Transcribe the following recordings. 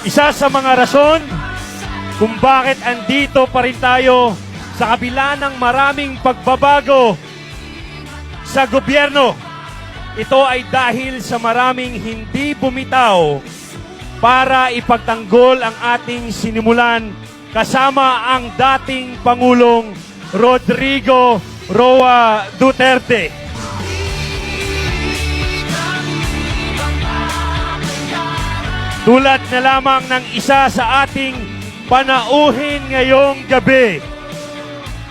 Isa sa mga rason kung bakit andito pa rin tayo sa kabila ng maraming pagbabago sa gobyerno, ito ay dahil sa maraming hindi bumitaw para ipagtanggol ang ating sinimulan kasama ang dating Pangulong Rodrigo Roa Duterte. Tulad na lamang ng isa sa ating panauhin ngayong gabi.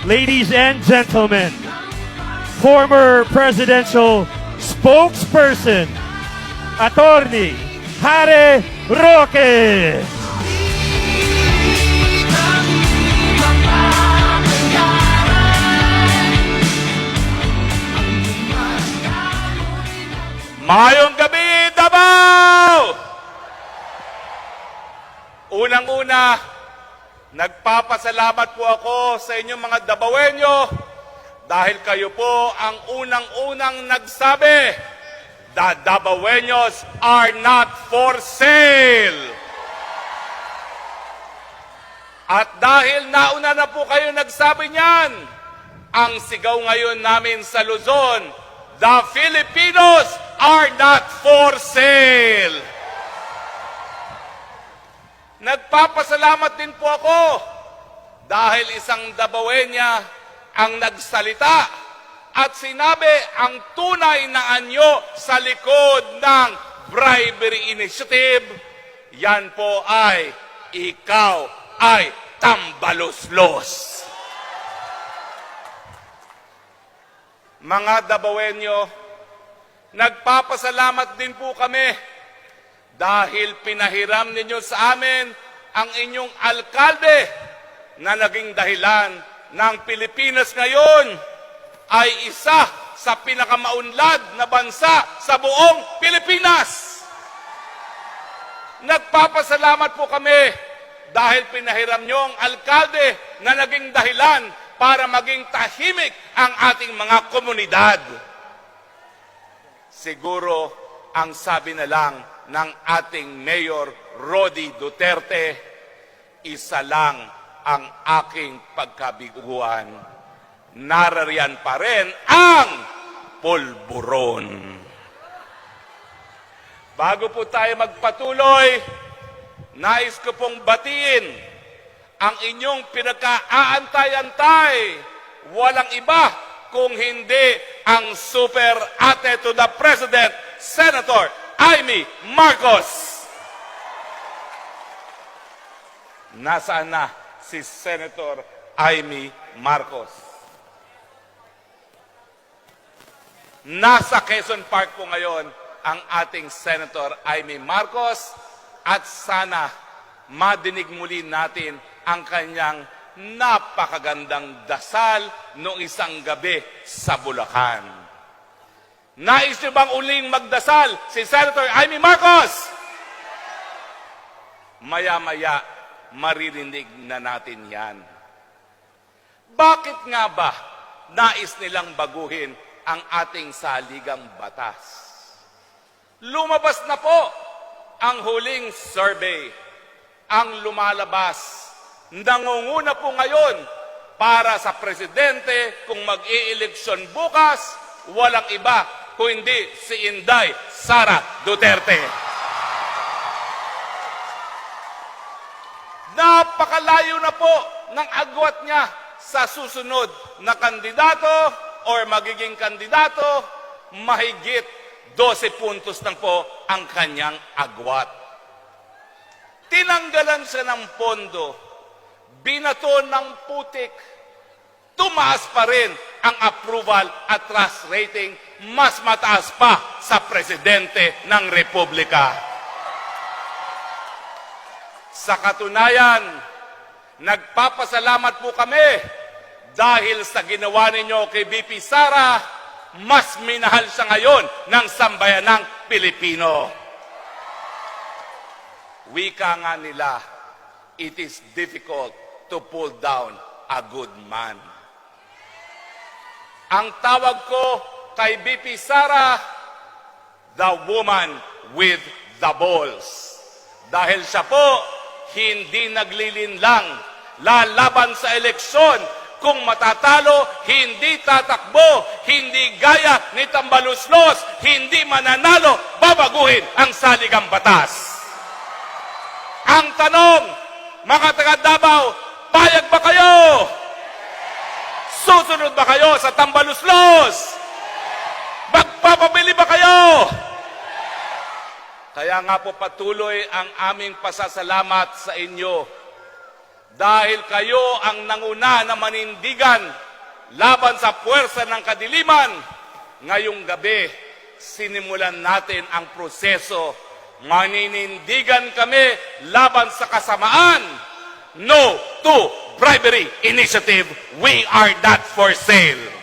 Ladies and gentlemen, former presidential spokesperson, Attorney Harry Roque. Mayong gabi, Davao! Unang-una, nagpapasalamat po ako sa inyong mga Davaoenyo dahil kayo po ang unang-unang nagsabi, the Davaoenyos are not for sale. At dahil nauna na po kayo nagsabi niyan, ang sigaw ngayon namin sa Luzon, the Filipinos are not for sale. Nagpapasalamat din po ako dahil isang Davaoenya ang nagsalita at sinabi ang tunay na anyo sa likod ng bribery initiative. Yan po ay ikaw ay tambaluslos. Mga Davaoenyo, nagpapasalamat din po kami dahil pinahiram ninyo sa amin ang inyong alkalde na naging dahilan ng Pilipinas ngayon ay isa sa pinakamaunlad na bansa sa buong Pilipinas. Nagpapasalamat po kami dahil pinahiram nyo ang alkalde na naging dahilan para maging tahimik ang ating mga komunidad. Siguro ang sabi na lang ng ating Mayor Rodi Duterte, isa lang ang aking pagkabiguan. Narariyan pa rin ang pulburon. Bago po tayo magpatuloy, nais ko pong batiin ang inyong pinagka-aantay-antay. Walang iba kung hindi ang super ate to the President, Senator Amy Marcos. Nasaan na si Senator Amy Marcos? Nasa Quezon Park po ngayon ang ating Senator Amy Marcos at sana madinig muli natin ang kanyang napakagandang dasal noong isang gabi sa Bulacan. Nais niyo bang uling magdasal si Senator Amy Marcos? Maya-maya, maririnig na natin yan. Bakit nga ba nais nilang baguhin ang ating saligang batas? Lumabas na po ang huling survey. Ang lumalabas, nangunguna po ngayon para sa presidente kung mag-i-eleksyon bukas, walang iba kung hindi si Inday Sara Duterte. Napakalayo na po ng agwat niya sa susunod na kandidato or magiging kandidato, mahigit 12 puntos lang po ang kanyang agwat. Tinanggalan siya ng pondo, binato ng putik, tumaas pa rin ang approval at trust rating, mas mataas pa sa presidente ng Republika. Sa katunayan, nagpapasalamat po kami dahil sa ginawa ninyo kay VP Sara, mas minahal siya ngayon ng sambayanang Pilipino. Wika nga nila, it is difficult to pull down a good man. Ang tawag ko kay VP Sara, the woman with the balls. Dahil siya po hindi naglilinlang, lalaban sa eleksyon. Kung matatalo, hindi tatakbo, hindi gaya ni Tambaluslos, hindi mananalo, babaguhin ang saligang batas. Ang tanong, mga taga Davao, payag ba kayo? Susunod ba kayo sa Tambaluslos? Magpapabili ba kayo? Kaya nga po patuloy ang aming pasasalamat sa inyo. Dahil kayo ang nanguna na manindigan laban sa puwersa ng kadiliman, ngayong gabi, sinimulan natin ang proseso. Maninindigan kami laban sa kasamaan. No to bribery initiative. We are not for sale.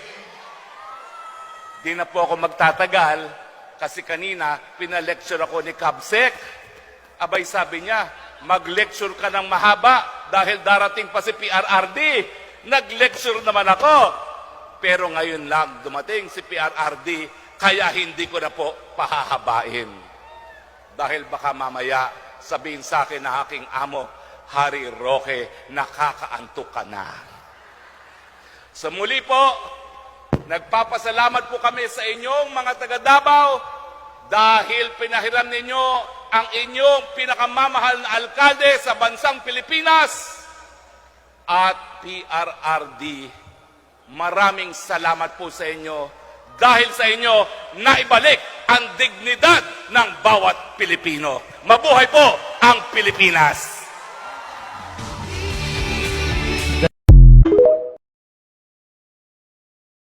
Di na po ako magtatagal kasi kanina pinalecture ako ni Kabsek. Abay sabi niya, mag-lecture ka ng mahaba dahil darating pa si PRRD. Nag-lecture naman ako. Pero ngayon lang dumating si PRRD, kaya hindi ko na po pahahabain. Dahil baka mamaya sabihin sa akin na aking amo, Harry Roque, nakakaantok ka na. Sa muli po, nagpapasalamat po kami sa inyong mga taga Davao dahil pinahiram ninyo ang inyong pinakamamahal na alkalde sa bansang Pilipinas. At PRRD, maraming salamat po sa inyo dahil sa inyo naibalik ang dignidad ng bawat Pilipino. Mabuhay po ang Pilipinas!